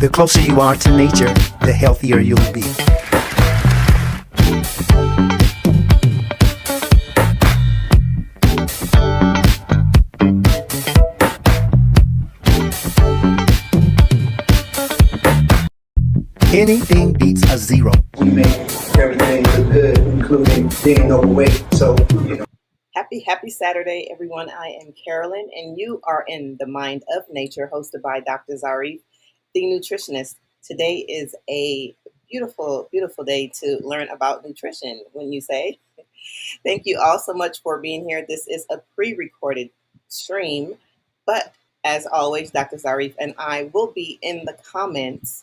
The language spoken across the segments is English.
The closer you are to nature, the healthier you'll be. Anything beats a zero. We make everything look good, including being overweight. So, Happy Saturday, everyone. I am Carolyn, and you are in The Mind of Nature, hosted by Dr. Zarif, the nutritionist. Today is a beautiful day to learn about nutrition, when you say. Thank you all so much for being here. This is a pre recorded stream, but as always, Dr. Zarif and I will be in the comments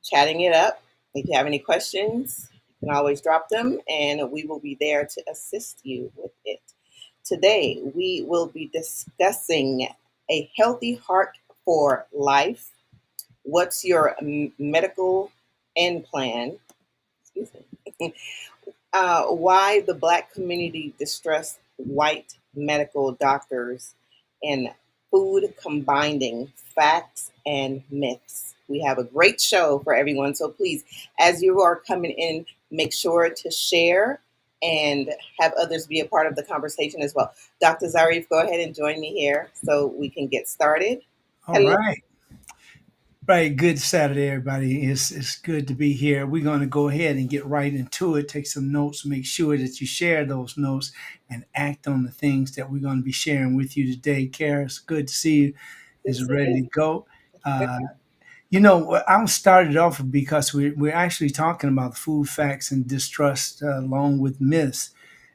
chatting it up. If you have any questions, you can always drop them, and we will be there to assist you with it. Today, we will be discussing a healthy heart for life. What's your medical end plan? Excuse me. Why the Black community distrusts white medical doctors, and food combining facts and myths. We have a great show for everyone. So please, as you are coming in, make sure to share and have others be a part of the conversation as well. Dr. Zarif, go ahead and join me here so we can get started. All Hello. right. Right. Good Saturday, everybody. It's good to be here. We're going to go ahead and get right into it. Take some notes. Make sure that you share those notes and act on the things that we're going to be sharing with you today. Kara, it's good to see you. Is ready to go. Uh, I'm started off because we're actually talking about food facts and distrust along with myths.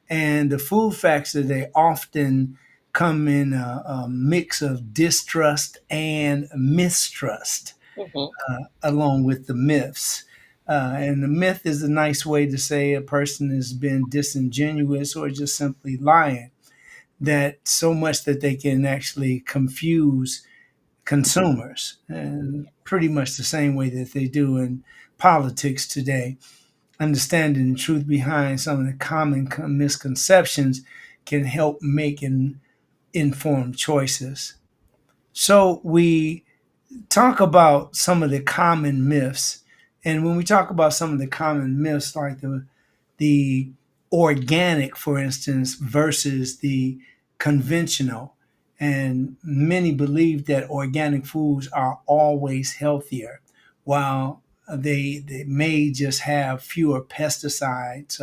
And the food facts that they often come in a mix of distrust and mistrust Mhm. along with the myths. And the myth is a nice way to say a person has been disingenuous or just simply lying, that so much that they can actually confuse consumers, and pretty much the same way that they do in politics today. Understanding the truth behind some of the common misconceptions can help make informed choices. So we talk about some of the common myths. And when we talk about some of the common myths, like the organic, for instance, versus the conventional, and many believe that organic foods are always healthier, while they may just have fewer pesticides,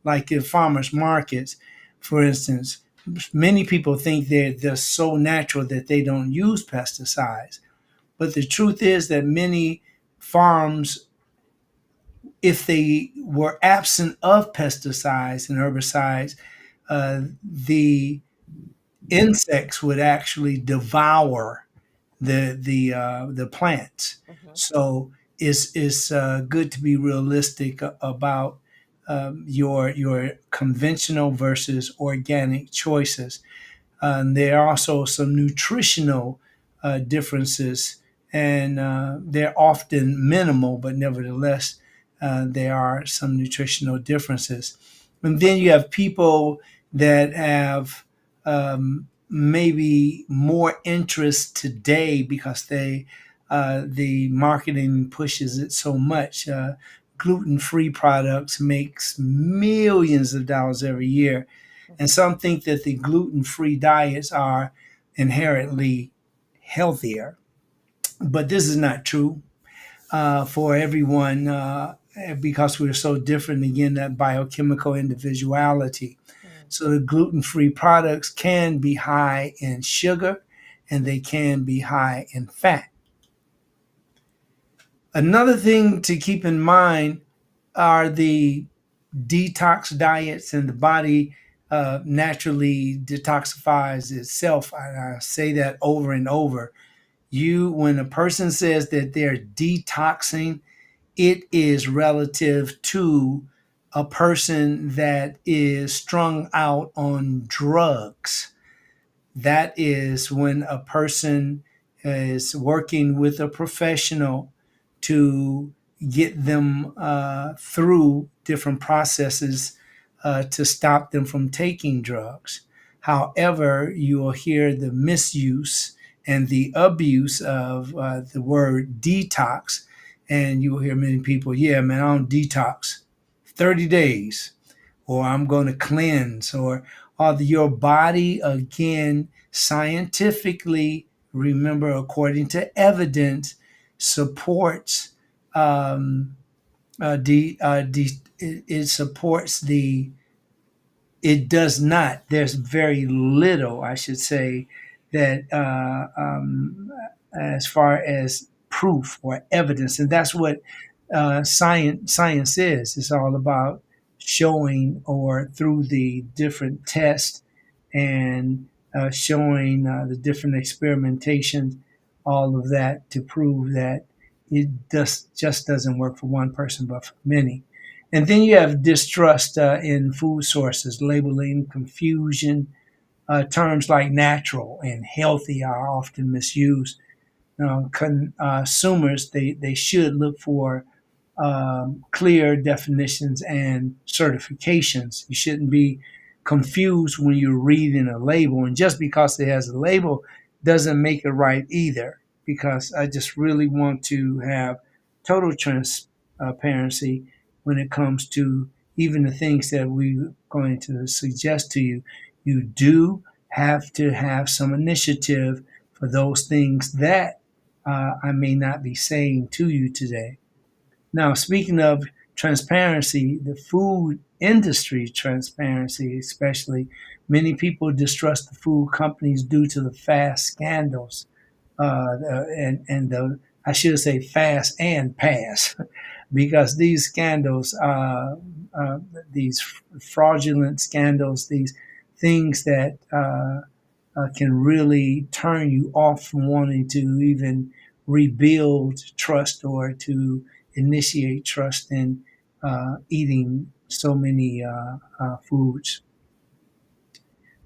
like in farmers markets, for instance. Many people think they're so natural that they don't use pesticides, but the truth is that many farms, if they were absent of pesticides and herbicides, the insects would actually devour the plants. Mhm. So it's good to be realistic about your conventional versus organic choices. There are also some nutritional differences, and they're often minimal, but nevertheless, there are some nutritional differences. And then you have people that have maybe more interest today because the marketing pushes it so much. Gluten-free products makes millions of dollars every year, and some think that the gluten-free diets are inherently healthier, but this is not true for everyone because we're so different. Again, that biochemical individuality. So the gluten-free products can be high in sugar and they can be high in fat. Another thing to keep in mind are the detox diets, and the body naturally detoxifies itself. I say that over and over. When a person says that they're detoxing, it is relative to a person that is strung out on drugs. That is when a person is working with a professional to get them through different processes to stop them from taking drugs. However, you will hear the misuse and the abuse of the word detox. And you will hear many people, yeah, man, I don't detox 30 days, or I'm going to cleanse, or your body, again, scientifically, remember, according to evidence, supports it supports it does not. There's very little, I should say, that as far as proof or evidence, and that's what science is. It's all about showing, or through the different tests and showing the different experimentations, all of that to prove that just doesn't work for one person, but for many. And then you have distrust in food sources, labeling, confusion. Terms like natural and healthy are often misused. Consumers, they should look for clear definitions and certifications. You shouldn't be confused when you're reading a label, and just because it has a label doesn't make it right either. Because I just really want to have total transparency when it comes to even the things that we're going to suggest to you. You do have to have some initiative for those things that I may not be saying to you today. Now, speaking of transparency, the food industry transparency, especially, many people distrust the food companies due to the fast scandals, and the I should say fast and pass, because these scandals, these fraudulent scandals, these things that can really turn you off from wanting to even rebuild trust or to initiate trust in eating so many foods.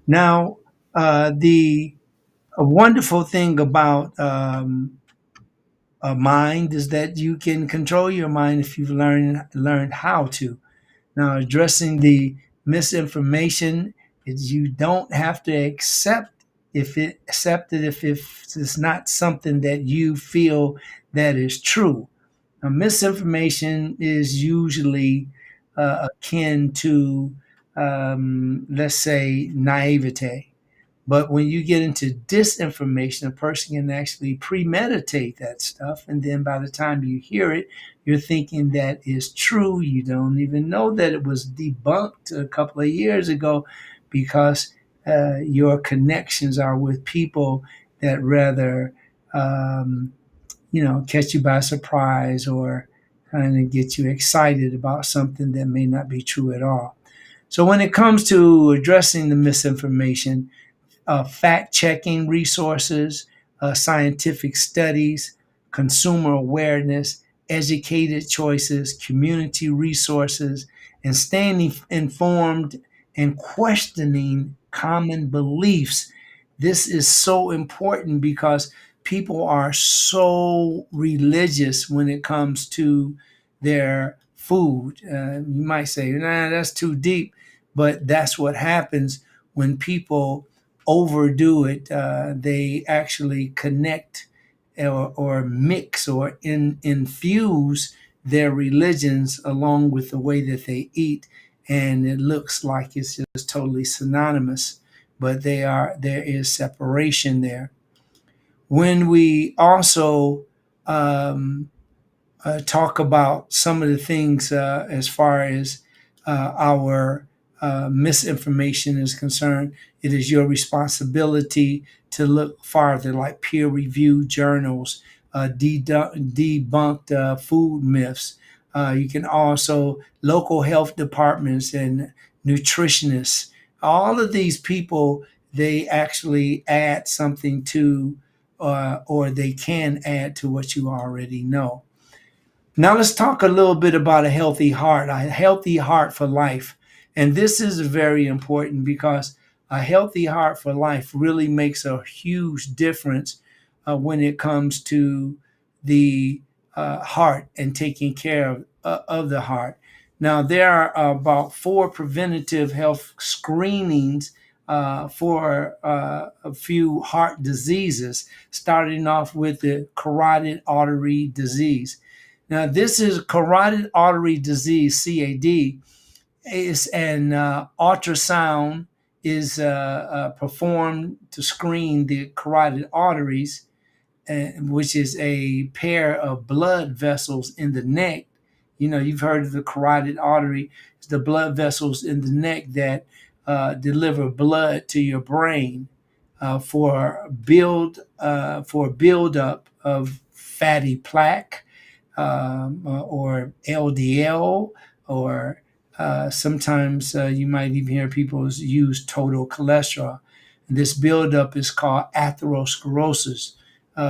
Now, the a wonderful thing about a mind is that you can control your mind if you've learned how to. Now, addressing the misinformation is you don't have to accept it if it's not something that you feel that is true. Now, misinformation is usually akin to, let's say, naivete. But when you get into disinformation, a person can actually premeditate that stuff. And then by the time you hear it, you're thinking that is true. You don't even know that it was debunked a couple of years ago, because your connections are with people that rather, um, catch you by surprise, or kind of get you excited about something that may not be true at all. So when it comes to addressing the misinformation, fact checking resources, scientific studies, consumer awareness, educated choices, community resources, and staying informed and questioning common beliefs. This is so important because people are so religious when it comes to their food. You might say, nah, that's too deep, but that's what happens when people overdo it. They actually connect, or mix, or infuse their religions along with the way that they eat, and it looks like it's just totally synonymous, but there is separation there. When we also um, talk about some of the things as far as our misinformation is concerned, it is your responsibility to look farther, like peer reviewed journals, debunked food myths. You can also local health departments and nutritionists. All of these people, they actually add something to, or they can add to what you already know. Now let's talk a little bit about a healthy heart for life. And this is very important because a healthy heart for life really makes a huge difference when it comes to the heart and taking care of the heart. Now, there are about 4 preventative health screenings for a few heart diseases, starting off with the carotid artery disease. Now, this is carotid artery disease, CAD, is an ultrasound is performed to screen the carotid arteries, which is a pair of blood vessels in the neck. You know, you've heard of the carotid artery. It's the blood vessels in the neck that deliver blood to your brain for buildup of fatty plaque, or LDL, or sometimes you might even hear people use total cholesterol. This buildup is called atherosclerosis,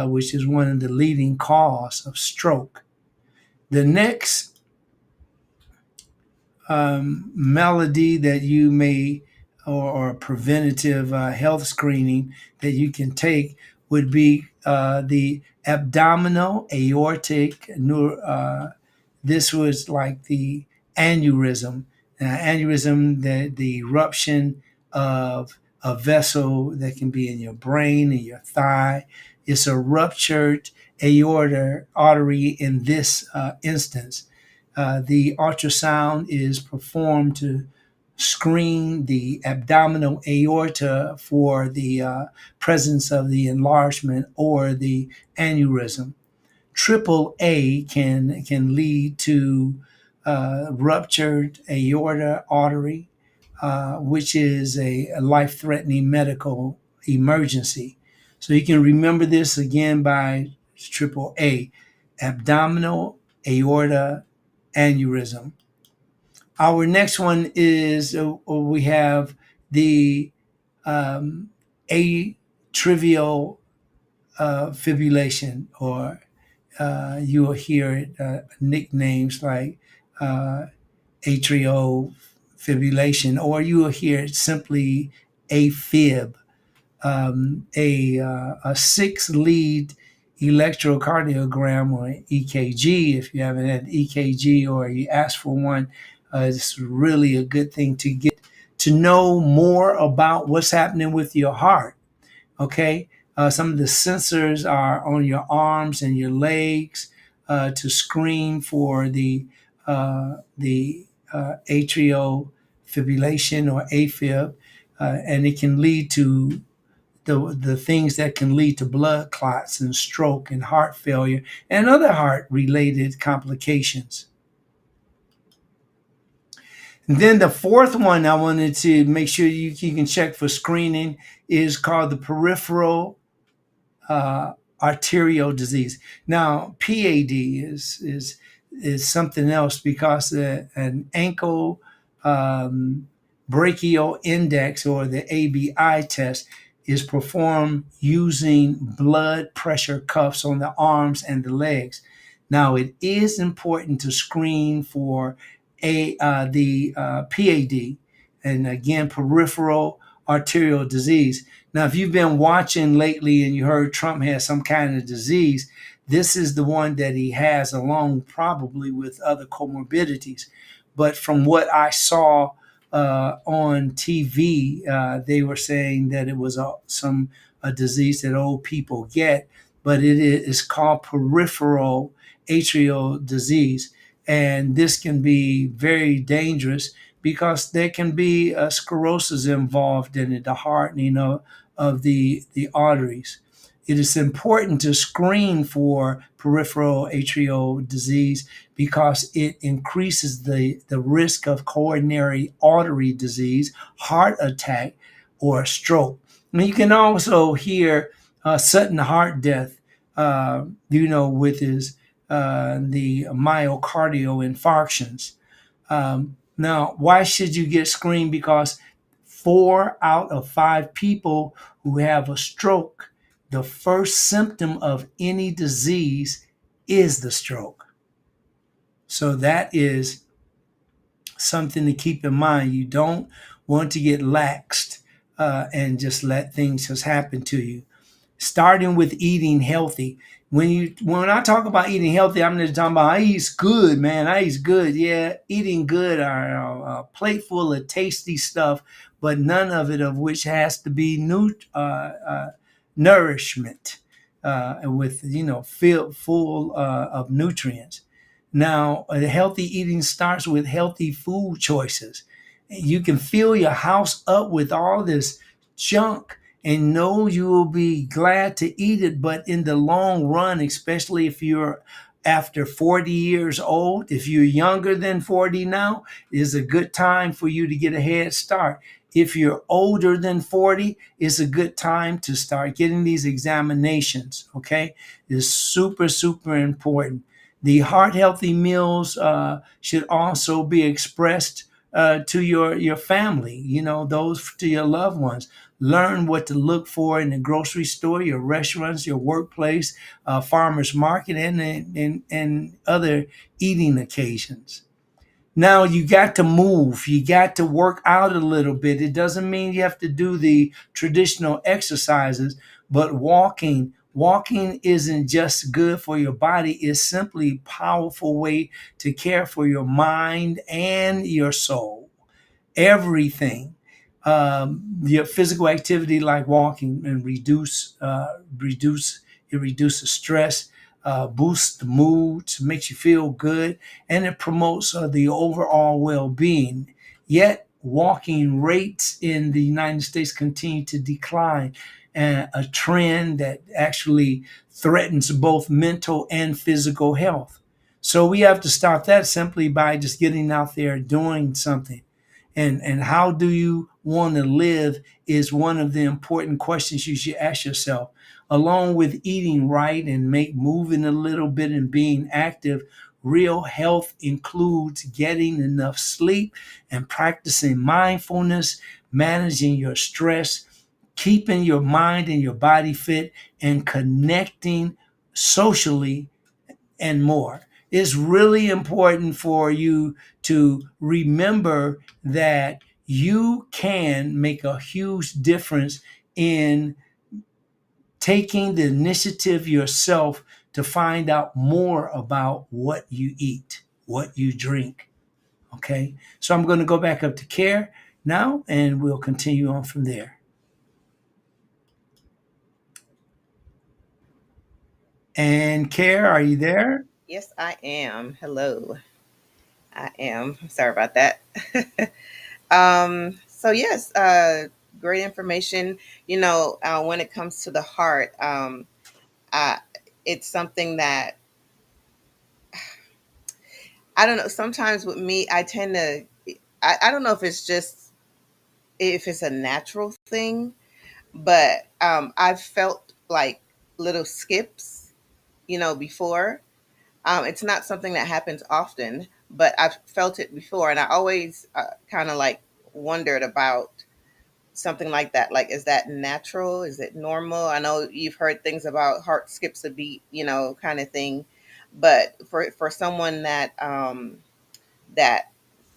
which is one of the leading cause of stroke. The next malady that you may, or preventative health screening that you can take, would be the abdominal aortic this was like the aneurysm. Aneurysm, the eruption of a vessel that can be in your brain, in your thigh. It's a ruptured aorta artery in this instance. The ultrasound is performed to screen the abdominal aorta for the presence of the enlargement or the aneurysm. Triple A can lead to ruptured aorta artery, which is a life-threatening medical emergency. So you can remember this again by triple A, abdominal aorta aneurysm. Our next one is we have the atrial fibrillation, or you will hear nicknames like atrial fibrillation, or you will hear it simply AFib. A 6-lead electrocardiogram, or EKG, if you haven't had EKG or you ask for one, it's really a good thing to get to know more about what's happening with your heart. Okay, some of the sensors are on your arms and your legs to screen for the atrial fibrillation, or AFib, and it can lead to the things that can lead to blood clots and stroke and heart failure and other heart related complications. And then the fourth one I wanted to make sure you can check for screening is called the peripheral arterial disease. Now, PAD is something else, because an ankle brachial index, or the ABI test, is performed using blood pressure cuffs on the arms and the legs. Now, it is important to screen for the PAD, and again, peripheral arterial disease. Now, if you've been watching lately and you heard Trump has some kind of disease, this is the one that he has, along probably with other comorbidities. But from what I saw on TV, they were saying that it was a disease that old people get, but it is called peripheral atrial disease. And this can be very dangerous because there can be sclerosis involved in it, the hardening of the arteries. It is important to screen for peripheral atrial disease because it increases the risk of coronary artery disease, heart attack, or stroke. And you can also hear sudden heart death, with the myocardial infarctions. Now, why should you get screened? Because 4 out of 5 people who have a stroke, the first symptom of any disease is the stroke. So that is something to keep in mind. You don't want to get laxed and just let things just happen to you. Starting with eating healthy. when I talk about eating healthy, I'm just talking about I eat good, man. I eat good. Yeah, eating good are a plate full of tasty stuff, but none of it of which has to be nourishment with filled full of nutrients. Now, healthy eating starts with healthy food choices. You can fill your house up with all this junk and know you will be glad to eat it. But in the long run, especially if you're after 40 years old, if you're younger than 40 now, is a good time for you to get a head start. If you're older than 40, it's a good time to start getting these examinations. Okay, it's super, super important. The heart healthy meals should also be expressed to your family, those to your loved ones. Learn what to look for in the grocery store, your restaurants, your workplace, farmers market, and other eating occasions. Now you got to move. You got to work out a little bit. It doesn't mean you have to do the traditional exercises, but walking isn't just good for your body. It's simply a powerful way to care for your mind and your soul, everything. Your physical activity like walking and reduce it reduces stress, boosts the mood, makes you feel good, and it promotes the overall well-being. Yet walking rates in the United States continue to decline, a trend that actually threatens both mental and physical health. So we have to stop that simply by just getting out there doing something. And how do you want to live is one of the important questions you should ask yourself. Along with eating right and make moving a little bit and being active, real health includes getting enough sleep and practicing mindfulness, managing your stress, keeping your mind and your body fit, and connecting socially and more. It's really important for you to remember that you can make a huge difference in taking the initiative yourself to find out more about what you eat, what you drink. Okay. So I'm going to go back up to Care now and we'll continue on from there. And Care, are you there? Yes, I am. Hello. I am. Sorry about that. So yes, great information. When it comes to the heart, uh, it's something that I don't know. Sometimes with me, I tend to. I don't know if it's a natural thing, but I've felt like little skips, before. It's not something that happens often, but I've felt it before, and I always kind of like wondered about something like that. Like, is that natural? Is it normal? I know you've heard things about heart skips a beat, kind of thing, but for someone that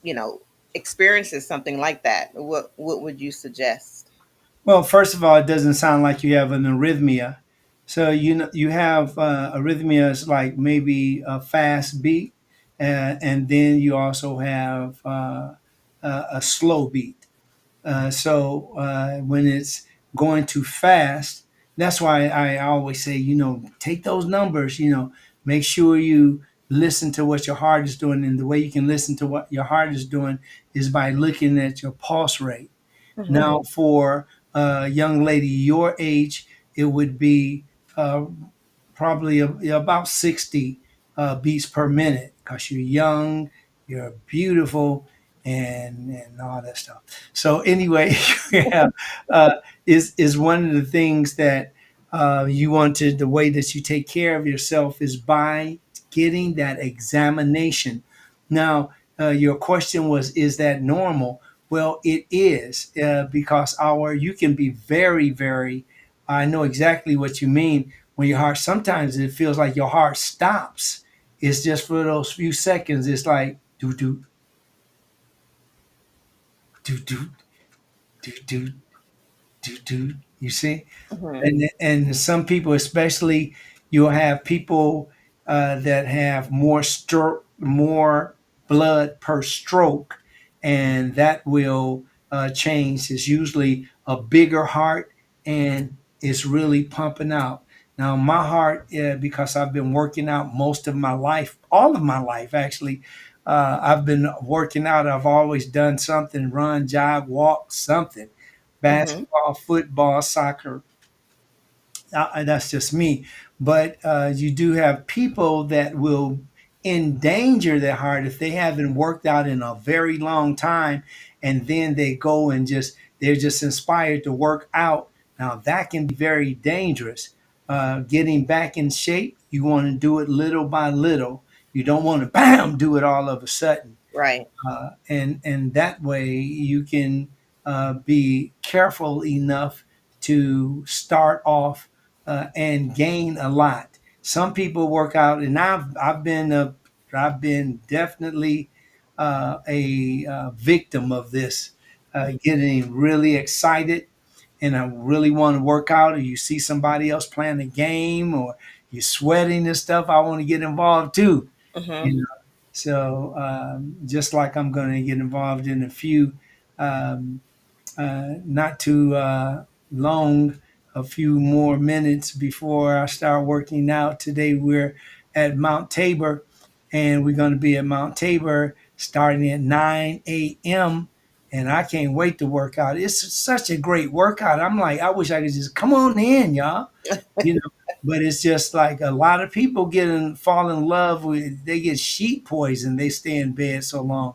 you know experiences something like that, what would you suggest? Well, first of all, it doesn't sound like you have an arrhythmia. So you have arrhythmias like maybe a fast beat, and then you also have a slow beat. So when it's going too fast, that's why I always say, take those numbers, make sure you listen to what your heart is doing. And the way you can listen to what your heart is doing is by looking at your pulse rate. Hmm. Now, for a young lady your age, it would be probably about 60 beats per minute because you're young, you're beautiful, and all that stuff. So anyway, yeah, is one of the things that you want to. The way that you take care of yourself is by getting that examination. Now, your question was, is that normal? Well, it is because you can be very, very. I know exactly what you mean when your heart. Sometimes it feels like your heart stops. It's just for those few seconds. It's like do do do do do do do. You see, Hmm. and some people, especially You'll have people that have more blood per stroke, and that will change. It's usually a bigger heart, and it's really pumping out. Now, my heart, because I've been working out most of my life, all of my life actually, I've been working out. I've always done something: run, jog, walk, something. Mm-hmm. Basketball, football, soccer, that's just me. But you do have people that will endanger their heart if they haven't worked out in a very long time, and then they go and they're just inspired to work out. Now that can be very dangerous. Getting back in shape, you want to do it little by little. You don't want to bam do it all of a sudden, Right. and that way you can be careful enough to start off and gain a lot. Some people work out, and I've been definitely a victim of this, getting really excited, and I really want to work out. Or you see somebody else playing a game, or you're sweating and stuff. I want to get involved too. Mm-hmm. You know, so just like I'm going to get involved in a few, um, not too long, a few more minutes before I start working out. Today we're at Mount Tabor, and we're going to be at Mount Tabor starting at 9 a.m. And I can't wait to work out. It's such a great workout. I'm like, I wish I could just come on in, y'all. You know, but it's just like a lot of people fall in love with, they get sheet poison. They stay in bed so long.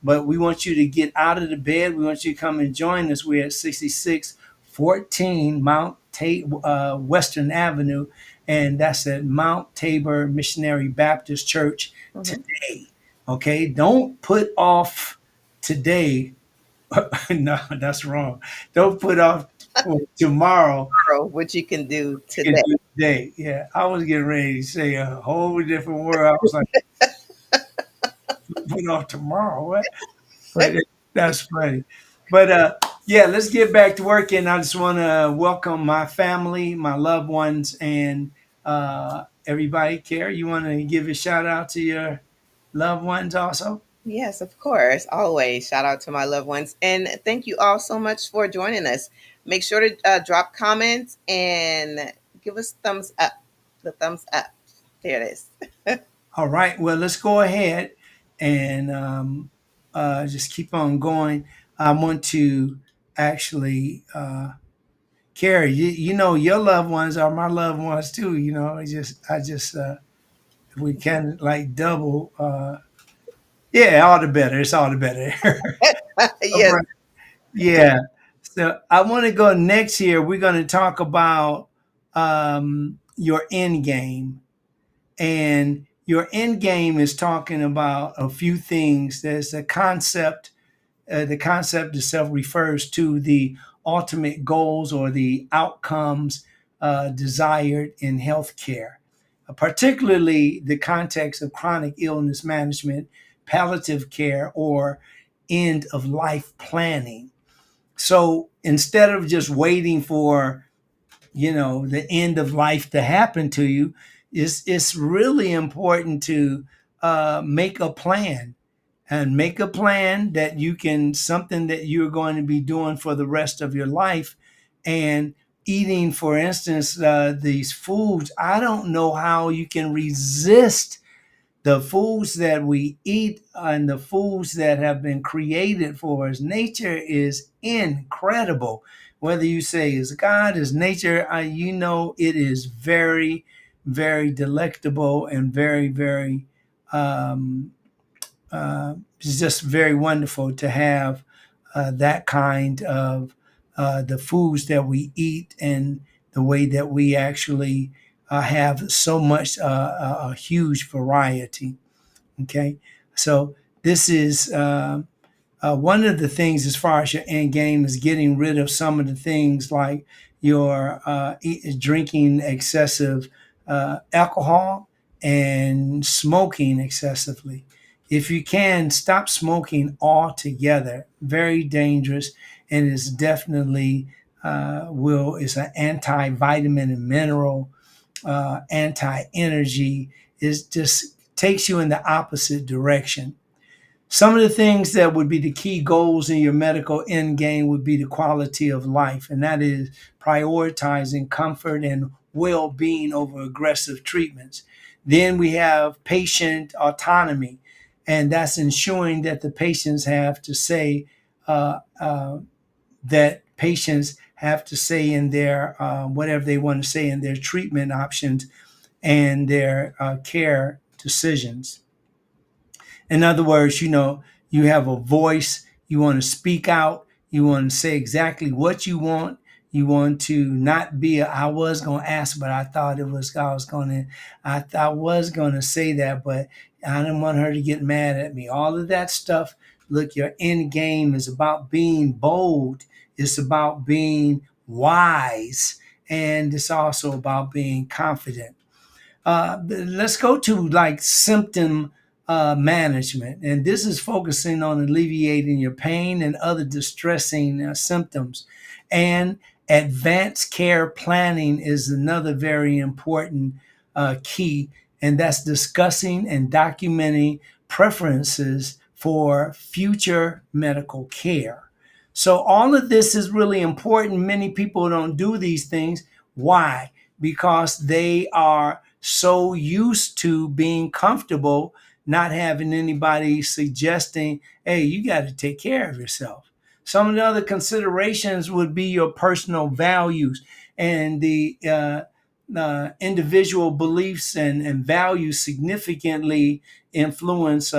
But we want you to get out of the bed. We want you to come and join us. We're at 6614 Western Avenue, and that's at Mount Tabor Missionary Baptist Church Mm-hmm. today. Okay, don't put off today. No, that's wrong. Don't put off for tomorrow. Tomorrow, what you can do You can today. do it today. Yeah, I was getting ready to say a whole different word. I was like, put off tomorrow. What? But that's funny. But yeah, let's get back to working. I just want to welcome my family, my loved ones, and everybody. Carrie, you want to give a shout out to your loved ones also? Yes, of course. Always shout out to my loved ones. And thank you all so much for joining us. Make sure to drop comments and give us thumbs up. The thumbs up. There it is. All right. Well, let's go ahead and just keep on going. I want to actually, Carrie, you know, your loved ones are my loved ones too. You know, I just, we can like double. Yeah, all the better. It's all the better. All Yes. right. Yeah. So I want to go next here. We're going to talk about your end game. And your end game is talking about a few things. There's a concept. The concept itself refers to the ultimate goals or the outcomes desired in healthcare, particularly the context of chronic illness management, palliative care, or end of life planning. So instead of just waiting for, the end of life to happen to you, it's really important to make a plan, and make a plan that you can, something that you're going to be doing for the rest of your life. And eating, for instance, these foods, I don't know how you can resist the foods that we eat and the foods that have been created for us. Nature is incredible. Whether you say is God, is nature, it is very, very delectable and very, very, it's just very wonderful to have that kind of the foods that we eat, and the way that we actually have so much, a huge variety. Okay, so this is one of the things as far as your end game is getting rid of some of the things like your drinking excessive alcohol and smoking excessively. If you can, stop smoking altogether. Very dangerous, and it's definitely will is an anti-vitamin and mineral anti-energy. It just takes you in the opposite direction. Some of the things that would be the key goals in your medical end game would be the quality of life, and that is prioritizing comfort and well-being over aggressive treatments. Then we have patient autonomy, and that's ensuring that the patients have to say uh, uh, that patients have to say in their whatever they want to say in their treatment options and their care decisions. In other words, you have a voice, you want to speak out, you want to say exactly what you want. You want to not be I was going to ask, but I thought it was, I was going to say that, but I didn't want her to get mad at me. All of that stuff. Look, your end game is about being bold. It's about being wise. And it's also about being confident. Let's go to like symptom management. And this is focusing on alleviating your pain and other distressing symptoms. And advanced care planning is another very important key, and that's discussing and documenting preferences for future medical care. So, all of this is really important. Many people don't do these things. Why? Because they are so used to being comfortable, not having anybody suggesting, hey, you got to take care of yourself. Some of the other considerations would be your personal values and the individual beliefs and values significantly influence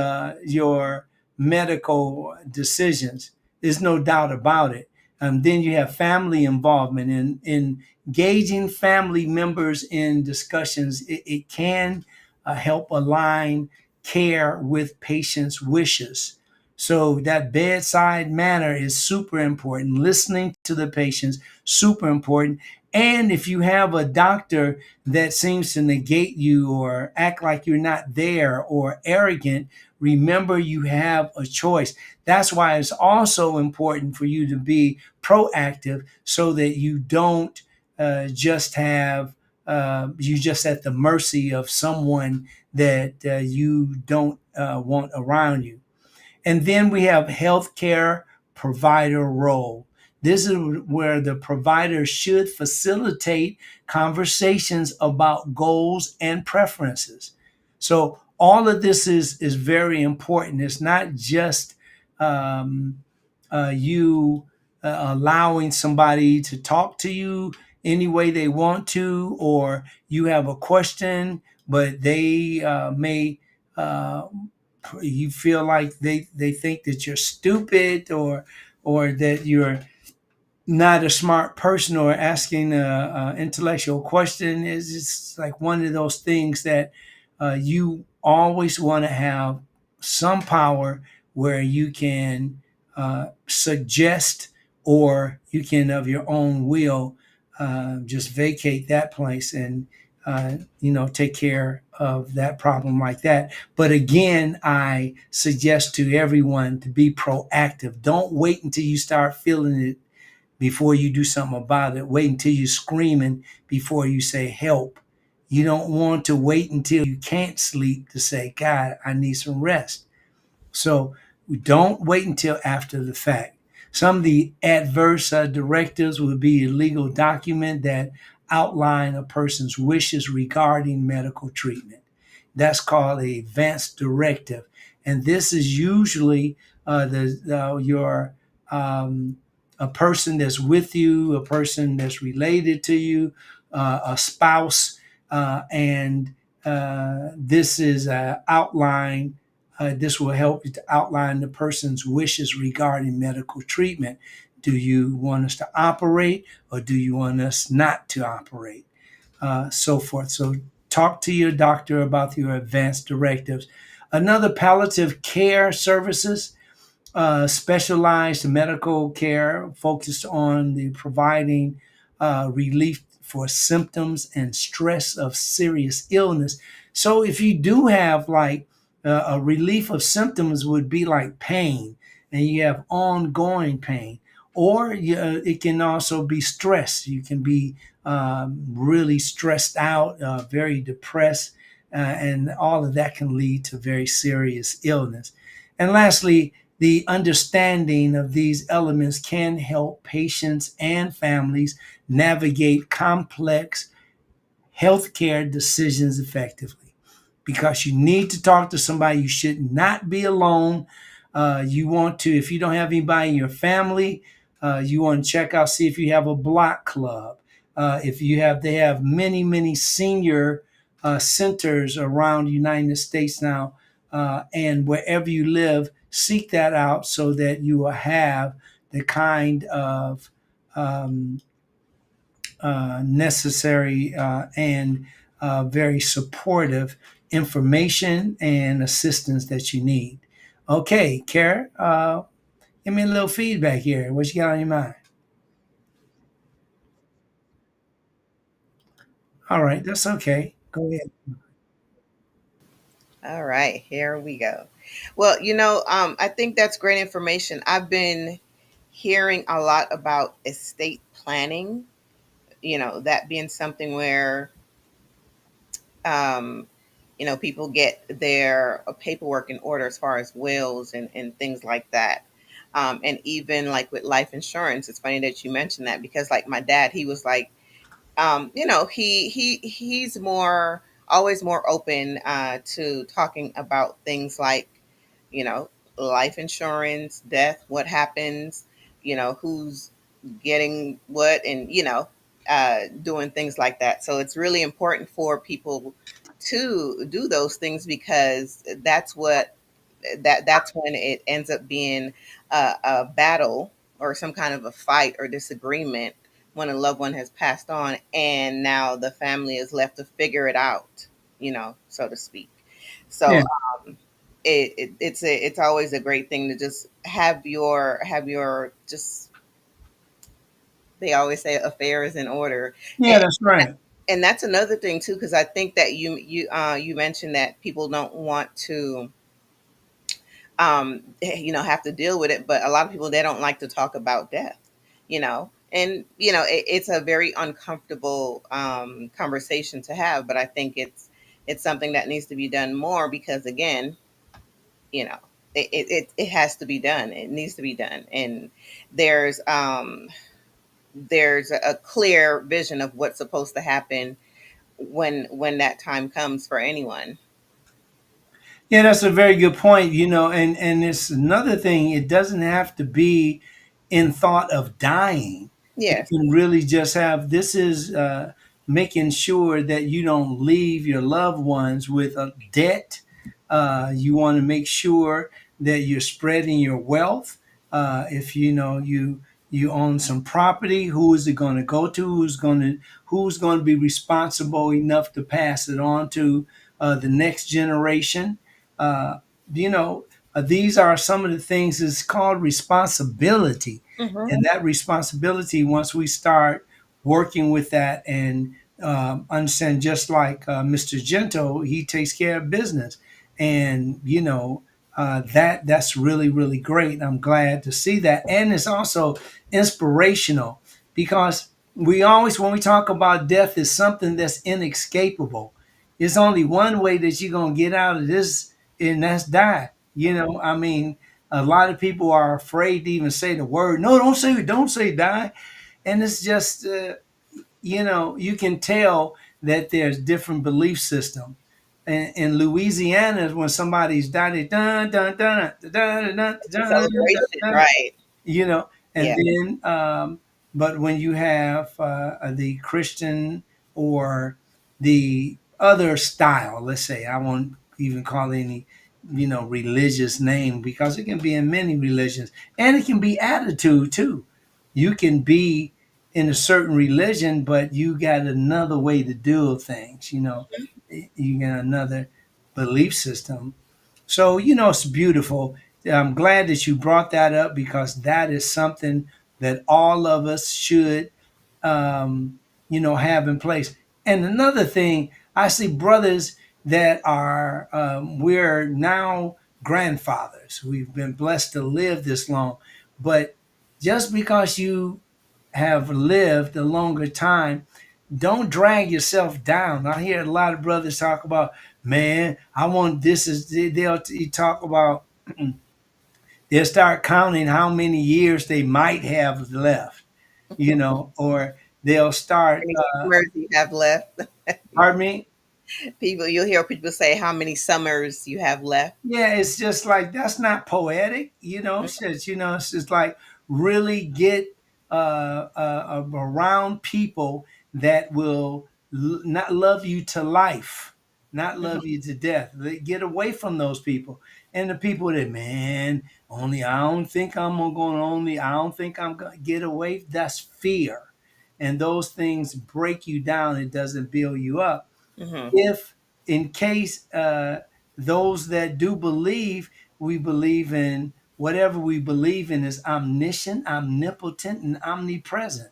your medical decisions. There's no doubt about it. Then you have family involvement in engaging family members in discussions. It can help align care with patients' wishes. So that bedside manner is super important. Listening to the patients, super important. And if you have a doctor that seems to negate you or act like you're not there or arrogant, remember you have a choice. That's why it's also important for you to be proactive so that you don't just have you just at the mercy of someone that you don't want around you. And then we have healthcare provider role. This is where the provider should facilitate conversations about goals and preferences. So all of this is very important. It's not just um, you allowing somebody to talk to you any way they want to, or you have a question, but they may uh, you feel like they think that you're stupid or that you're not a smart person or asking a intellectual question. Is just like one of those things that you always want to have some power where you can suggest or you can of your own will just vacate that place and take care of that problem like that. But again, I suggest to everyone to be proactive. Don't wait until you start feeling it before you do something about it. Wait until you're screaming before you say help. You don't want to wait until you can't sleep to say, God, I need some rest. So we don't wait until after the fact. Some of the adverse directives would be a legal document that outline a person's wishes regarding medical treatment. That's called a advance directive, and this is usually your a person that's with you, a person that's related to you, a spouse, and this is outline. This will help you to outline the person's wishes regarding medical treatment. Do you want us to operate or do you want us not to operate? So forth. So talk to your doctor about your advanced directives. Another palliative care services, specialized medical care focused on the providing relief for symptoms and stress of serious illness. So if you do have like a relief of symptoms would be like pain and you have ongoing pain, or it can also be stress. You can be really stressed out, very depressed, and all of that can lead to very serious illness. And lastly, the understanding of these elements can help patients and families navigate complex healthcare decisions effectively, because you need to talk to somebody. You should not be alone. You want to, if you don't have anybody in your family, you want to check out, see if you have a block club. If you have, they have many senior centers around the United States now, and wherever you live, seek that out so that you will have the kind of um, necessary and very supportive information and assistance that you need. Okay, Kara, give me a little feedback here. What you got on your mind? All right, that's okay. Go ahead. All right, here we go. Well, I think that's great information. I've been hearing a lot about estate planning, that being something where, um, people get their paperwork in order as far as wills and things like that. And even like with life insurance, it's funny that you mentioned that because like my dad, he was like, he's more always more open to talking about things like, you know, life insurance, death, what happens, who's getting what, and doing things like that. So it's really important for people to do those things because that's when it ends up being a battle or some kind of a fight or disagreement when a loved one has passed on and now the family is left to figure it out, so to speak. So Yeah, it's always a great thing to just have your just, they always say affairs in order. yeah, that's right. And that's another thing too, because I think that you mentioned that people don't want to have to deal with it, but a lot of people, they don't like to talk about death, and it's a very uncomfortable conversation to have, but I think it's something that needs to be done more because again, you know it has to be done. It needs to be done, and there's um there's a clear vision of what's supposed to happen when that time comes for anyone. Yeah, that's a very good point. And it's another thing. It doesn't have to be in thought of dying. It Yes. can really just have, this is making sure that you don't leave your loved ones with a debt. You want to make sure that you're spreading your wealth. If you own some property, who is it going to go to? Who's going to be responsible enough to pass it on to the next generation? Uh, you know, these are some of the things. It's called responsibility, Hmm. and that responsibility. Once we start working with that and understand, just like Mr. Gento, he takes care of business, and that's really great. I'm glad to see that, and it's also inspirational because we always, when we talk about death, is something that's inescapable. It's only one way that you're gonna get out of this, and that's die. I mean, a lot of people are afraid to even say the word. No, don't say die. And it's just, you can tell that there's different belief system. In Louisiana, when somebody's died, they dun dun dun dun dun dun It's a dun dun celebration, dun, right? and Yeah. then but when you have the Christian or the other style, let's say, I won't even call it any religious name, because it can be in many religions, and it can be attitude too. You can be in a certain religion, but you got another way to do things. You got another belief system. So, it's beautiful. I'm glad that you brought that up, because that is something that all of us should, have in place. And another thing, I see brothers that are, we're now grandfathers. We've been blessed to live this long, but just because you have lived a longer time, don't drag yourself down. I hear a lot of brothers talk about, man, I want this is they'll talk about they'll start counting how many years they might have left, or they'll start How many summers you have left? pardon me. People, you'll hear people say how many summers you have left. Yeah, it's just like that's not poetic, it's just like really get around people that will not love you to life, not Mhm. love you to death. Get away from those people. And the people that, man, only I don't think I'm going to only I don't think I'm going to get away. That's fear. And those things break you down. It doesn't build you up. Mhm. If in case those that do believe, we believe in whatever we believe in is omniscient, omnipotent, and omnipresent.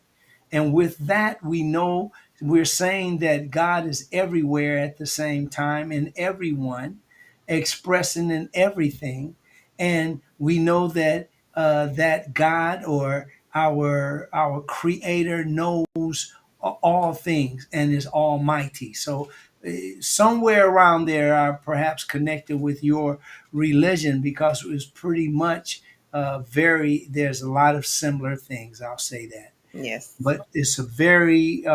And with that, we know we're saying that God is everywhere at the same time in everyone, expressing in everything. And we know that that God or our Creator knows all things and is almighty. So somewhere around there are perhaps connected with your religion because it was pretty much very there's a lot of similar things, I'll say that. Yes. But it's a very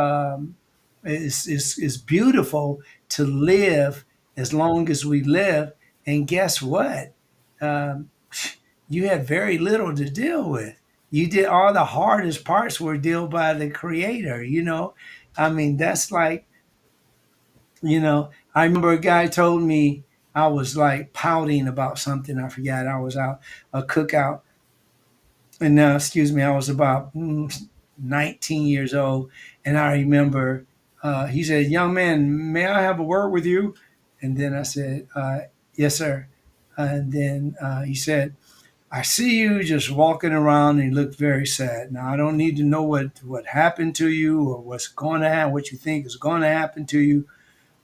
it's beautiful to live as long as we live. And guess what, um, you have very little to deal with. You did all the hardest parts were dealt by the Creator. I mean, that's like, I remember a guy told me, I was like pouting about something. I forgot. I was out a cookout, and now, excuse me, I was about 19 years old, and I remember he said, "Young man, may I have a word with you?" And then I said, "Yes, sir." And then he said, "I see you just walking around and you look very sad. Now, I don't need to know what happened to you or what's going to happen, what you think is going to happen to you.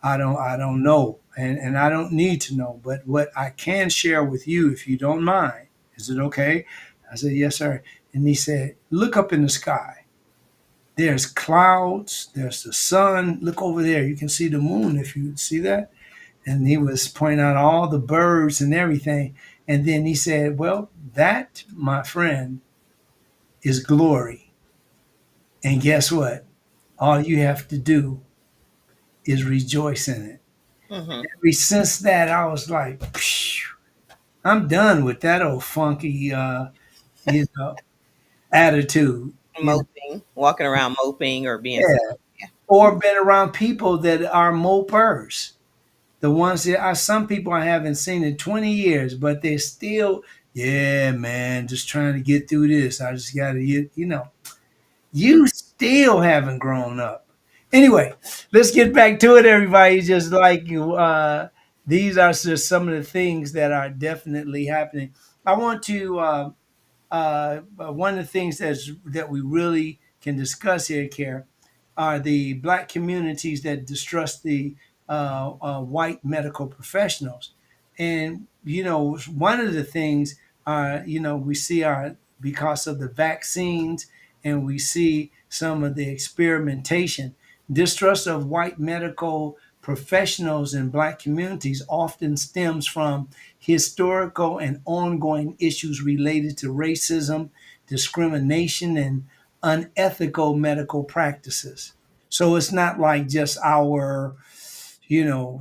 I don't know, and I don't need to know. But what I can share with you, if you don't mind, is it okay?" I said, "Yes, sir." And he said, "Look up in the sky. There's clouds. There's the sun. Look over there. You can see the moon if you see that." And he was pointing out all the birds and everything. And then he said, "Well, that, my friend, is glory. And guess what? All you have to do is rejoice in it." Mhm. Ever since that, I was like, "Phew, I'm done with that old funky, you know, attitude." Moping, walking around moping or being sad. Yeah. Yeah. Or been around people that are mopers. The ones that are some people I haven't seen in 20 years, but they're still, yeah, man, just trying to get through this. I just got to, you still haven't grown up. Anyway, let's get back to it, everybody. Just like you, these are just some of the things that are definitely happening. I want to one of the things that we really can discuss here, Care, are the black communities that distrust the white medical professionals. And, one of the things, we see are because of the vaccines and we see some of the experimentation, distrust of white medical professionals in black communities often stems from historical and ongoing issues related to racism, discrimination, and unethical medical practices. So it's not like just our,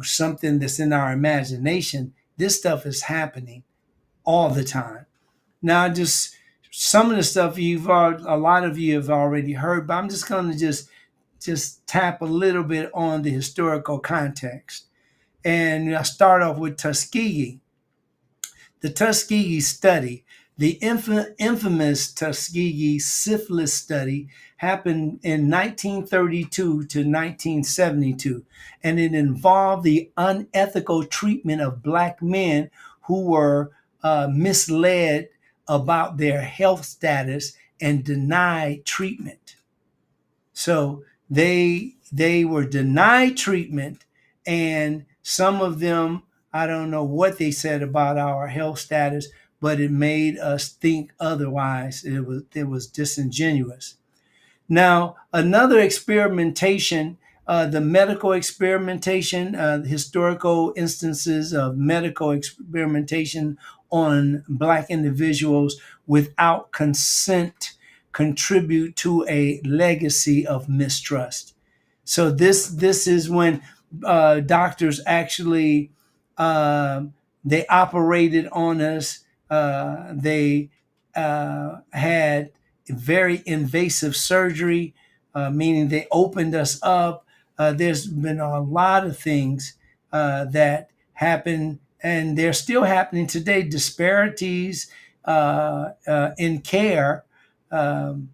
something that's in our imagination. This stuff is happening all the time. Now, just some of the stuff a lot of you have already heard, but I'm just going to just tap a little bit on the historical context. And I start off with Tuskegee. The Tuskegee study, the infamous Tuskegee syphilis study, happened in 1932 to 1972, and it involved the unethical treatment of black men who were misled about their health status and denied treatment. So they were denied treatment, and some of them, I don't know what they said about our health status, but it made us think otherwise. It was disingenuous. Now, another experimentation, the medical experimentation, historical instances of medical experimentation on Black individuals without consent contribute to a legacy of mistrust. So this is when doctors actually uh, they operated on us. They had very invasive surgery, meaning they opened us up. There's been a lot of things that happen, and they're still happening today. Disparities in care. Um,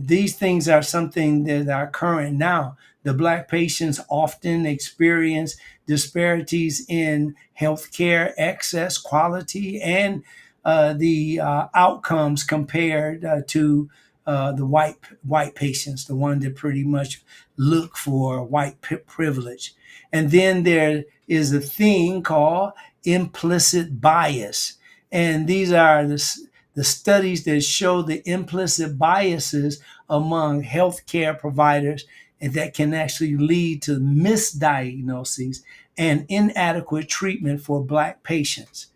these things are something that are current now. The Black patients often experience disparities in healthcare access, quality, and the outcomes compared to the white patients, the one that pretty much look for white privilege. And then there is a thing called implicit bias, and these are the studies that show the implicit biases among healthcare providers, and that can actually lead to misdiagnoses and inadequate treatment for Black patients.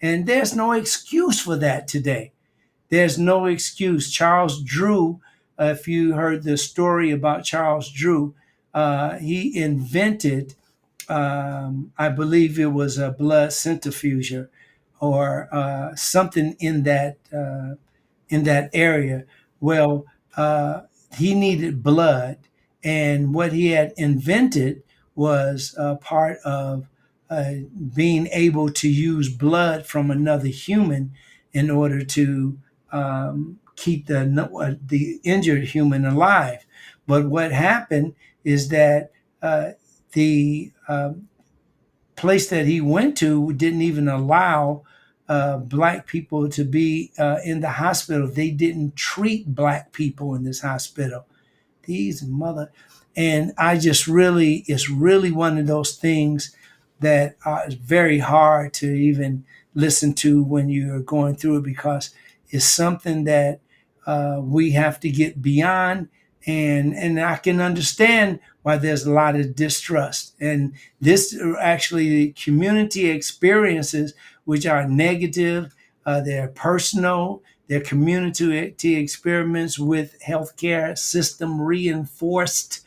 And there's no excuse for that today. There's no excuse. Charles Drew, if you heard the story about Charles Drew, he invented, I believe it was a blood centrifuger or something in that area. Well, he needed blood, and what he had invented was part of uh, being able to use blood from another human in order to keep the injured human alive. But what happened is that the place that he went to didn't even allow Black people to be in the hospital. They didn't treat Black people in this hospital. These mother, and I just really, it's really one of those things that is very hard to even listen to when you're going through it, because it's something that we have to get beyond. And I can understand why there's a lot of distrust. And this are actually community experiences which are negative. They're personal. They're community experiments with healthcare system reinforced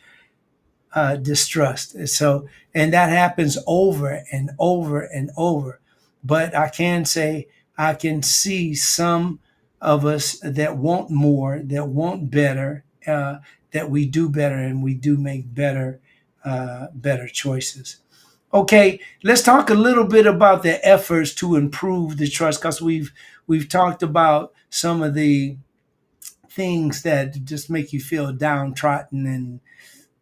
distrust. So, and that happens over and over and over. But I can say I can see some of us that want more, that want better, that we do better, and we do make better choices. Okay, let's talk a little bit about the efforts to improve the trust, because we've talked about some of the things that just make you feel downtrodden and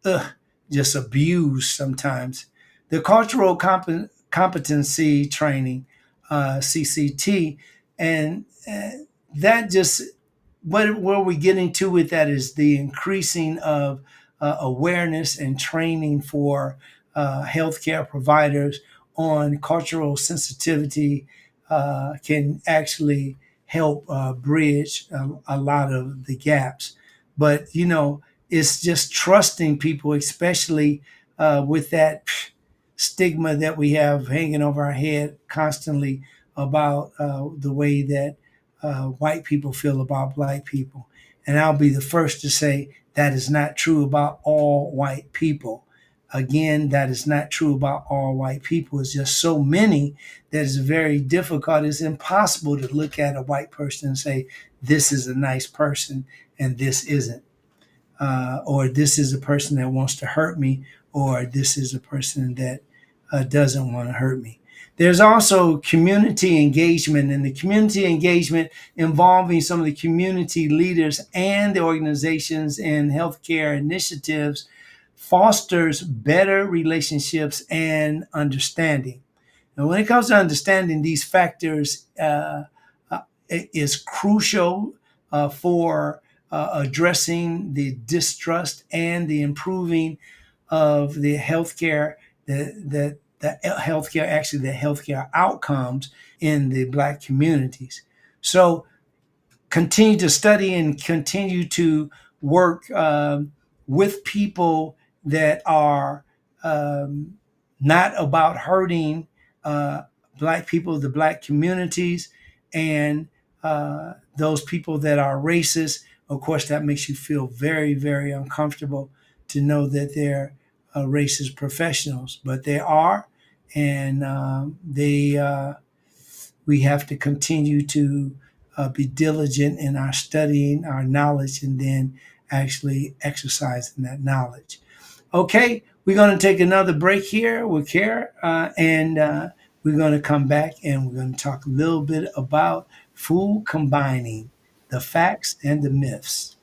ugh, just abused sometimes. The cultural competency training, CCT, and that just where we're getting to with that is the increasing of awareness and training for healthcare providers on cultural sensitivity can actually help bridge a lot of the gaps. But it's just trusting people, especially with that stigma that we have hanging over our head constantly about the way that white people feel about Black people. And I'll be the first to say that is not true about all white people. Again, that is not true about all white people. It's just so many that it's very difficult. It's impossible to look at a white person and say, this is a nice person and this isn't. Or this is a person that wants to hurt me, or this is a person that doesn't want to hurt me. There's also community engagement, and the community engagement involving some of the community leaders and the organizations and healthcare initiatives fosters better relationships and understanding. And when it comes to understanding, these factors is crucial for addressing the distrust and the improving of the healthcare that the healthcare, actually the healthcare outcomes in the Black communities. So continue to study and continue to work with people that are um, not about hurting uh, Black people, the Black communities, and those people that are racist. Of course, that makes you feel very, very uncomfortable to know that they're racist professionals, but they are, and we have to continue to be diligent in our studying, our knowledge, and then actually exercising that knowledge. Okay, we're going to take another break here with Care, and we're going to come back and we're going to talk a little bit about food combining, the facts and the myths.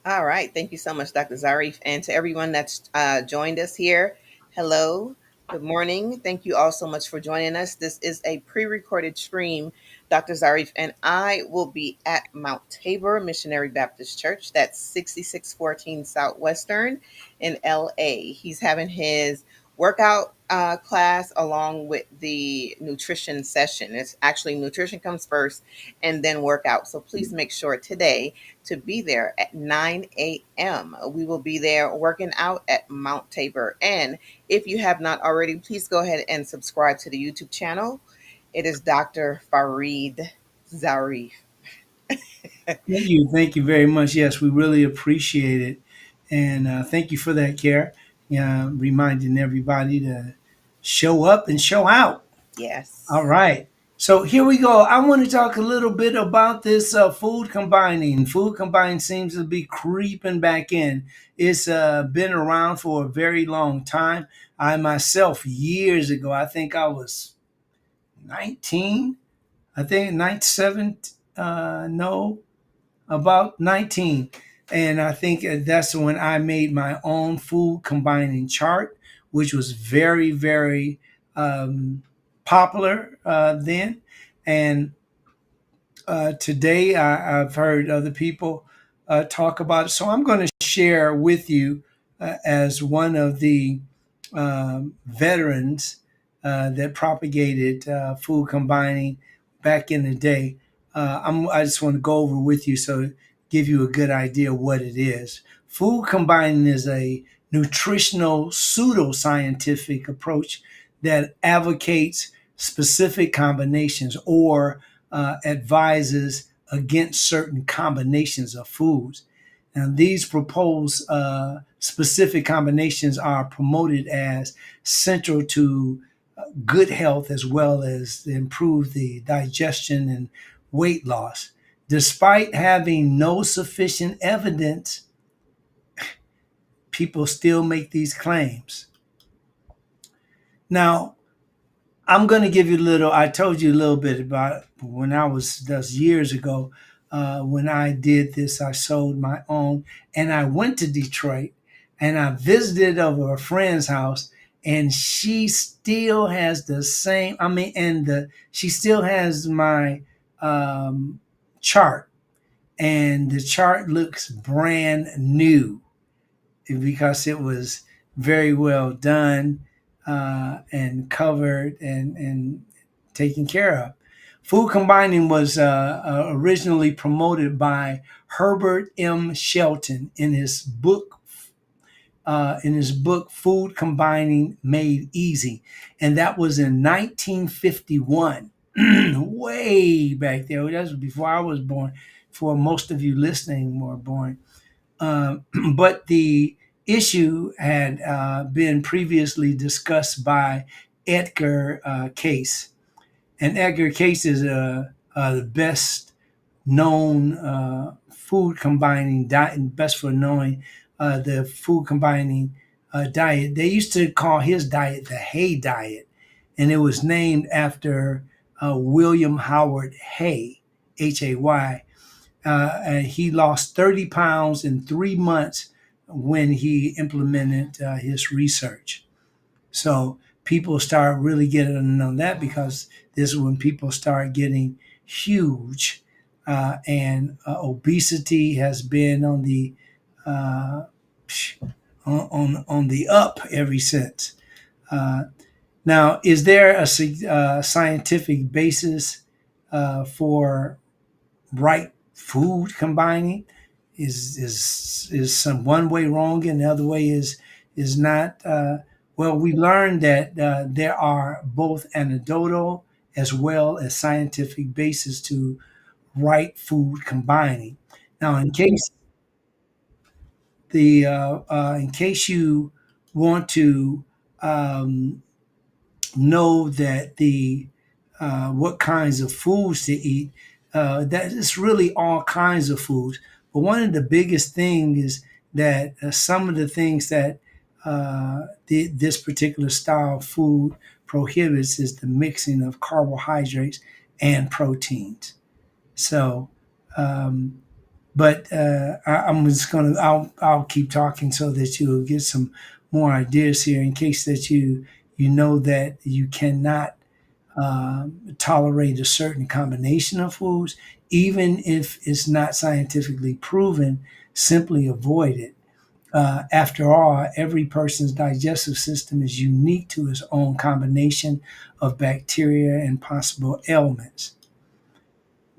All right. Thank you so much, Dr. Zarif. And to everyone that's joined us here, hello. Good morning. Thank you all so much for joining us. This is a pre recorded stream. Dr. Zarif and I will be at Mount Tabor Missionary Baptist Church. That's 6614 Southwestern in LA. He's having his workout class along with the nutrition session. It's actually nutrition comes first and then workout. So please make sure today to be there at 9 a.m. We will be there working out at Mount Tabor. And if you have not already, please go ahead and subscribe to the YouTube channel. It is Dr. Farid Zarif. Thank you very much. Yes, we really appreciate it, and thank you for that, Care. Reminding everybody to show up and show out. All Yes. right. So here we go. I want to talk a little bit about this food combining. Food combining seems to be creeping back in. It's been around for a very long time. I myself, years ago, I think I was 19. I think 97. No, about 19. And I think that's when I made my own food combining chart, which was very, very popular then. And today I've heard other people talk about it. So I'm going to share with you as one of the veterans that propagated food combining back in the day. I just want to go over with you so give you a good idea of what it is. Food combining is a nutritional pseudoscientific approach that advocates specific combinations or advises against certain combinations of foods. And these proposed specific combinations are promoted as central to good health as well as improve the digestion and weight loss. Despite having no sufficient evidence, people still make these claims. Now, I'm going to give you a little. I told you a little bit about when that's years ago. When I did this, I sold my own, and I went to Detroit, and I visited over a friend's house, and she still has the same. I mean, she still has my chart, and the chart looks brand new because it was very well done and covered and taken care of. Food combining was originally promoted by Herbert M. Shelton in his book Food Combining Made Easy, and that was in 1951, way back there. That was before I was born. For most of you listening were born. But the issue had been previously discussed by Edgar Case. And Edgar Case is the best known food combining diet, best for knowing the food combining diet. They used to call his diet the Hay diet, and it was named after William Howard Hay, Hay. And he lost 30 pounds in 3 months when he implemented his research. So people start really getting to know that because this is when people start getting huge, and obesity has been on the uh, on the up ever since. Uh, Now, is there a scientific basis for right food combining? Is some one way wrong and the other way is not? Well, we learned that there are both anecdotal as well as scientific basis to right food combining. Now, in case you want to um, know that the what kinds of foods to eat. That is really all kinds of foods. But one of the biggest things is that some of the things that this particular style of food prohibits is the mixing of carbohydrates and proteins. So, um, but I'm just gonna I'll keep talking so that you'll get some more ideas here in case that you know that you cannot tolerate a certain combination of foods, even if it's not scientifically proven, simply avoid it. After all, every person's digestive system is unique to its own combination of bacteria and possible ailments.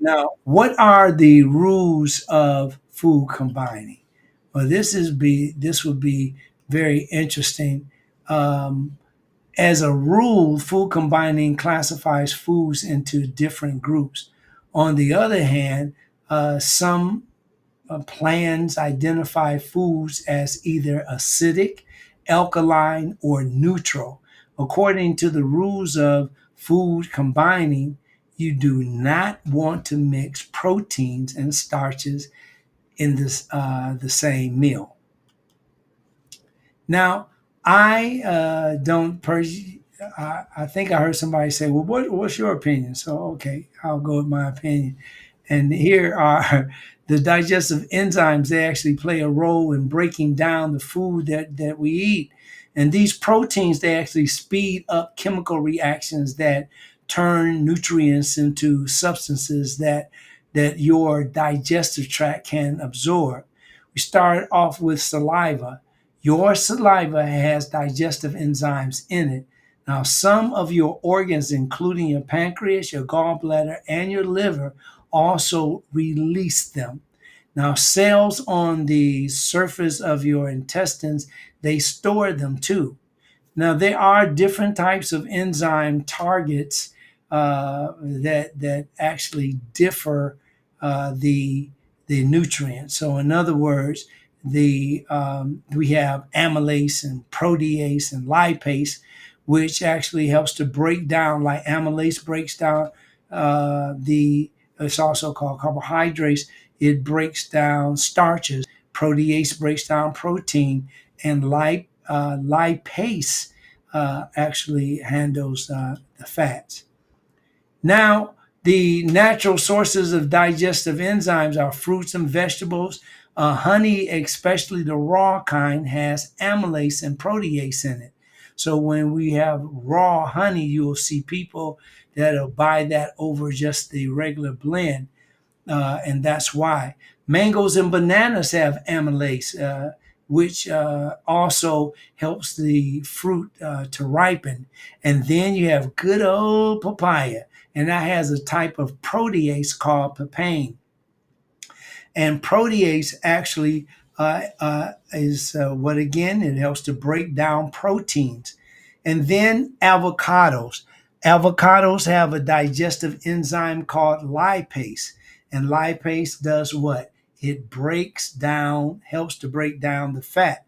Now, what are the rules of food combining? Well, this would be very interesting. Um, as a rule, food combining classifies foods into different groups. On the other hand, some plans identify foods as either acidic, alkaline, or neutral. According to the rules of food combining, you do not want to mix proteins and starches in the same meal. Now, I don't. I think I heard somebody say, "Well, what's your opinion?" So, okay, I'll go with my opinion. And here are the digestive enzymes. They actually play a role in breaking down the food that we eat. And these proteins, they actually speed up chemical reactions that turn nutrients into substances that your digestive tract can absorb. We start off with saliva. Your saliva has digestive enzymes in it. Now, some of your organs, including your pancreas, your gallbladder, and your liver, also release them. Now, cells on the surface of your intestines, they store them too. Now, there are different types of enzyme targets that actually differ the nutrients. So, in other words, the we have amylase and protease and lipase, which actually helps to break down. Like amylase breaks down the it's also called carbohydrates. It breaks down starches. Protease breaks down protein, and lipase actually handles the fats. Now, the natural sources of digestive enzymes are fruits and vegetables. Honey, especially the raw kind, has amylase and protease in it. So when we have raw honey, you will see people that'll buy that over just the regular blend, and that's why. Mangoes and bananas have amylase, which also helps the fruit to ripen. And then you have good old papaya, and that has a type of protease called papain. And protease actually is what again? It helps to break down proteins. And then avocados. Avocados have a digestive enzyme called lipase. And lipase does what? It breaks down, helps to break down the fat.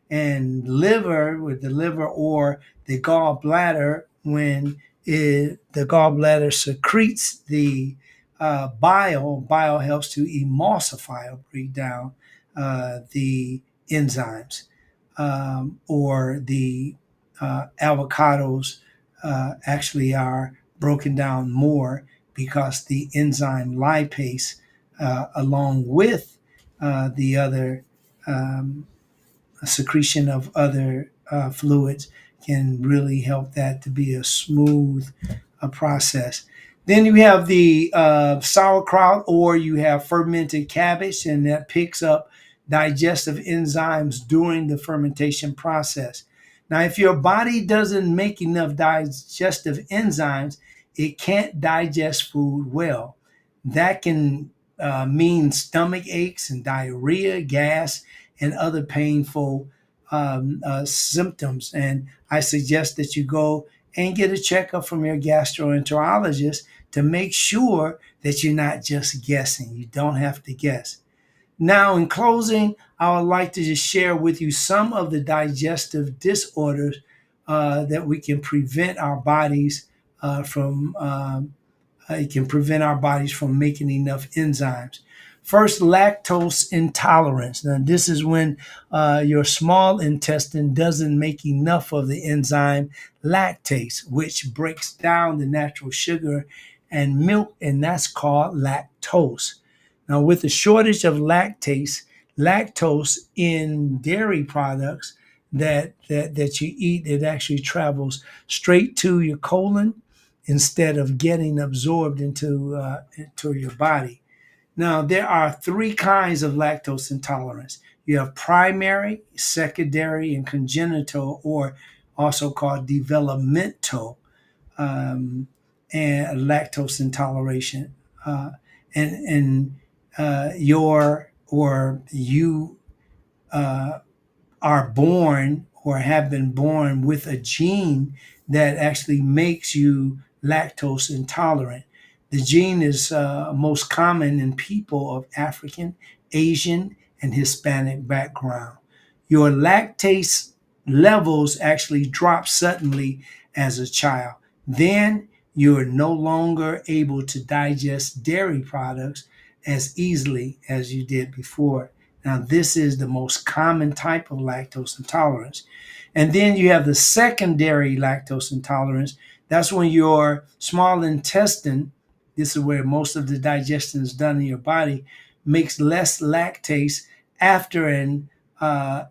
And liver, with the liver or the gallbladder, when the gallbladder secretes the bile helps to emulsify or break down the enzymes, or the avocados actually are broken down more because the enzyme lipase, along with the other secretion of other fluids, can really help that to be a smooth process. Then you have the sauerkraut, or you have fermented cabbage, and that picks up digestive enzymes during the fermentation process. Now, if your body doesn't make enough digestive enzymes, it can't digest food well. That can mean stomach aches and diarrhea, gas, and other painful symptoms. And I suggest that you go and get a checkup from your gastroenterologist to make sure that you're not just guessing. You don't have to guess. Now, in closing, I would like to just share with you some of the digestive disorders that we can prevent our bodies from. It can prevent our bodies from making enough enzymes. First, lactose intolerance. Now, this is when your small intestine doesn't make enough of the enzyme lactase, which breaks down the natural sugar and milk, and that's called lactose. Now, with the shortage of lactose in dairy products that you eat, it actually travels straight to your colon instead of getting absorbed into your body. Now, there are three kinds of lactose intolerance. You have primary, secondary, and congenital, or also called developmental, um, and lactose intoleration. And your or you uh, are born or have been born with a gene that actually makes you lactose intolerant. The gene is most common in people of African, Asian, and Hispanic background. Your lactase levels actually drop suddenly as a child. Then you are no longer able to digest dairy products as easily as you did before. Now, this is the most common type of lactose intolerance. And then you have the secondary lactose intolerance. That's when your small intestine, this is where most of the digestion is done in your body, makes less lactase after an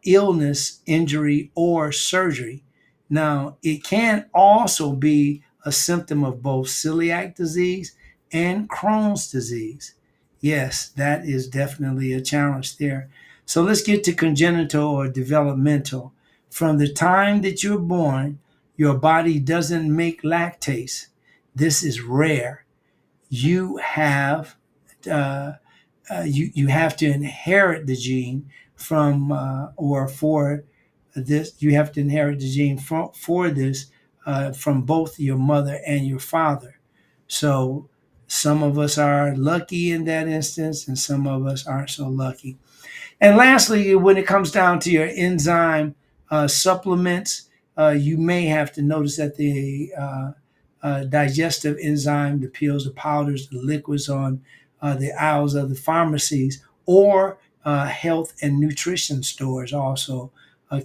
illness, injury, or surgery. Now, it can also be a symptom of both celiac disease and Crohn's disease. Yes, that is definitely a challenge there. So let's get to congenital or developmental. From the time that you're born, your body doesn't make lactase. This is rare. You have uh, you have to inherit the gene from or for this. You have to inherit the gene for this from both your mother and your father. So some of us are lucky in that instance, and some of us aren't so lucky. And lastly, when it comes down to your enzyme supplements, you may have to notice that the digestive enzyme, the pills, the powders, the liquids on the aisles of the pharmacies or health and nutrition stores also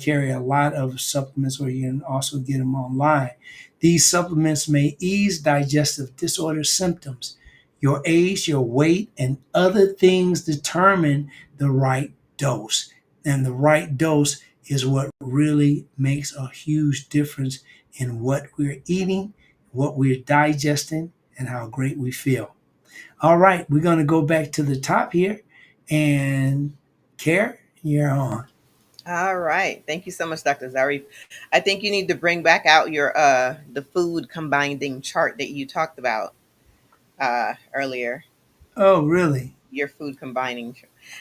carry a lot of supplements, or you can also get them online. These supplements may ease digestive disorder symptoms. Your age, your weight, and other things determine the right dose. And the right dose is what really makes a huge difference in what we're eating, what we're digesting, and how great we feel. All right, we're going to go back to the top here. And Care, you're on. All right. Thank you so much, Dr. Zarif. I think you need to bring back out your the food combining chart that you talked about earlier. Oh, really? Your food combining.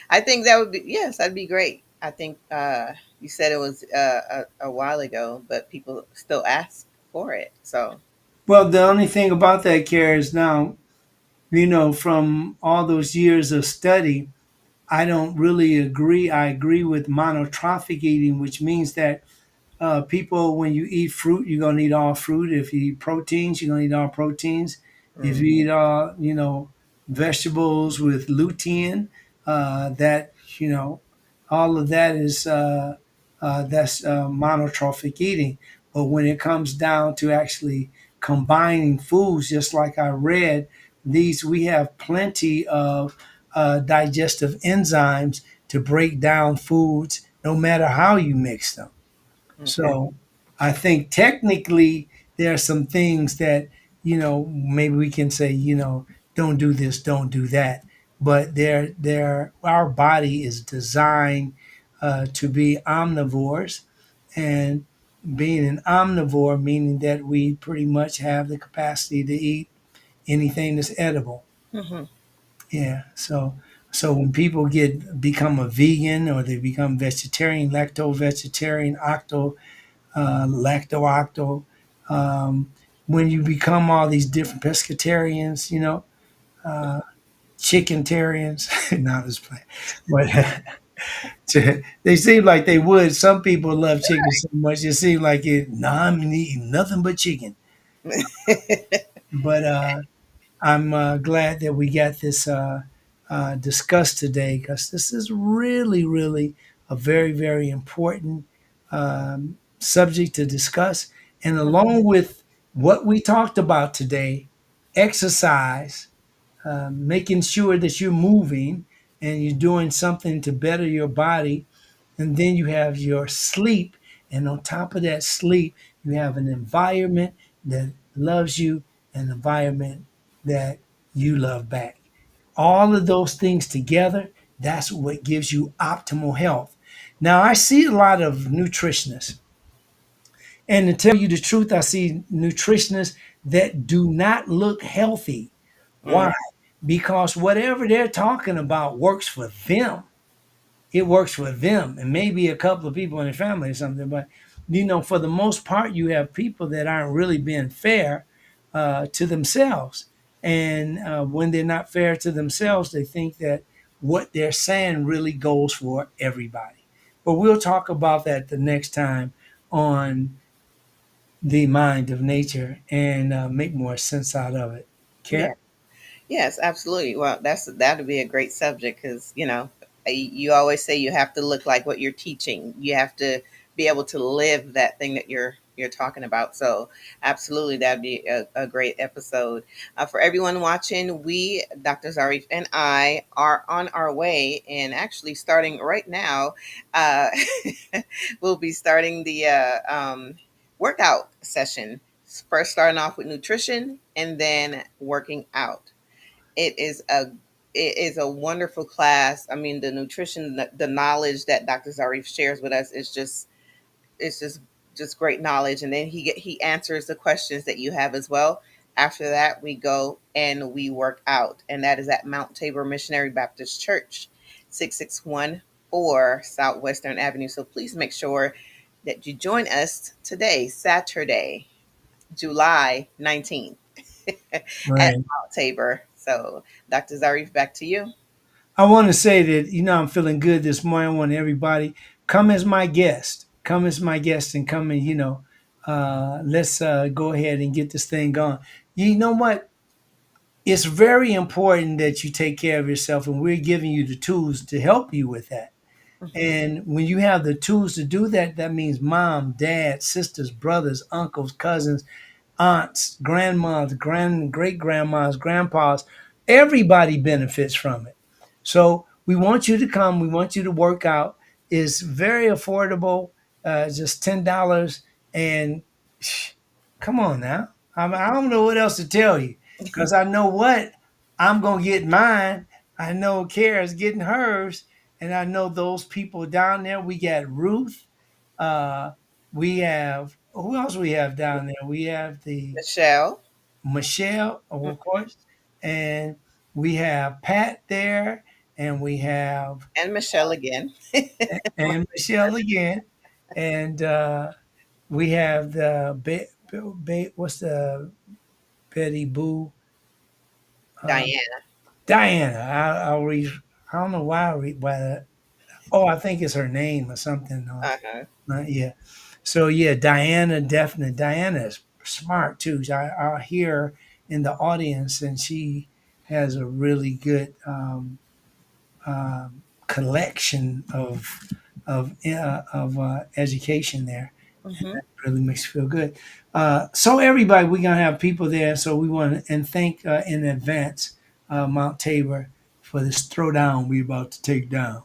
I think that would be, yes, that'd be great. I think you said it was a while ago, but people still ask for it. So, Well, the only thing about that, Care, is now, from all those years of study, I don't really agree. I agree with monotrophic eating, which means that people, when you eat fruit, you're gonna eat all fruit. If you eat proteins, you're gonna eat all proteins. If you mhm. eat all, vegetables with lutein, that all of that is that's monotrophic eating. But when it comes down to actually combining foods, just like I read, these we have plenty of digestive enzymes to break down foods, no matter how you mix them. Okay. So I think technically there are some things that, maybe we can say, don't do this, don't do that. But our body is designed to be omnivores, and being an omnivore, meaning that we pretty much have the capacity to eat anything that's edible. Hmm. Yeah. So when people become a vegan or they become vegetarian, lacto vegetarian, lacto octo, um, when you become all these different pescatarians, uh, chickentarians, not as plain, but they seem like they would. Some people love chicken so much it seems like it. Nah, I'm eating nothing but chicken. But I'm glad that we got this discussed today because this is really, really a very, very important subject to discuss. And along with what we talked about today, exercise, making sure that you're moving and you're doing something to better your body. And then you have your sleep. And on top of that sleep, you have an environment that loves you, an environment that you love back. All of those things together, that's what gives you optimal health. Now, I see a lot of nutritionists. And to tell you the truth, I see nutritionists that do not look healthy. Mm. Why? Because whatever they're talking about works for them. It works for them and maybe a couple of people in their family or something. But, for the most part, you have people that aren't really being fair to themselves. And when they're not fair to themselves, they think that what they're saying really goes for everybody. But we'll talk about that the next time on the mind of nature and make more sense out of it. Yeah. Care? Yes, absolutely. Well, that'd be a great subject because you always say you have to look like what you're teaching. You have to be able to live that thing that you're talking about. So, absolutely, that'd be a great episode. For everyone watching, we, Dr. Zarif and I, are on our way and actually starting right now. Uh, we'll be starting the workout session. First, starting off with nutrition and then working out. it is a it is a wonderful class. I mean, the nutrition, the knowledge that Dr. Zarif shares with us is just great knowledge. And then he answers the questions that you have as well. After that, we go and we work out, and that is at Mount Tabor Missionary Baptist Church, 6614 Southwestern Avenue. So please make sure that you join us today, Saturday, July 19th, at Right. Mount Tabor. So, Dr. Zarif, back to you. I want to say that, I'm feeling good this morning. I want everybody come as my guest. Come as my guest and come and, let's go ahead and get this thing going. You know what? It's very important that you take care of yourself, and we're giving you the tools to help you with that. Mhm. And when you have the tools to do that, that means mom, dad, sisters, brothers, uncles, cousins, aunts, grandmas, great grandmas, grandpas, everybody benefits from it. So we want you to come. We want you to work out. It's very affordable, just $10. And come on now, I don't know what else to tell you because I know what I'm gonna get mine. I know Kara's getting hers, and I know those people down there. We got Ruth. Uh, we have who else we have down there? We have the Michelle Michelle, of course, and we have Pat there, and we have and Michelle again. and Michelle again, and we have the what's the Betty Boo, Diane. Diana. I'll read. I don't know why I read why that. Oh, I think it's her name or something. Uh-huh. Yeah. So yeah, Diana definitely. Diana is smart too. I hear her in the audience, and she has a really good collection of education there. Hmm. Really makes you feel good. So everybody, we're gonna have people there. So we want to and thank in advance Mount Tabor for this throwdown we're about to take down.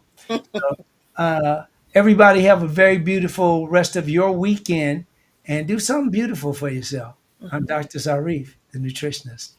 Uh, Everybody have a very beautiful rest of your weekend and do something beautiful for yourself. I'm Dr. Zarif, the nutritionist.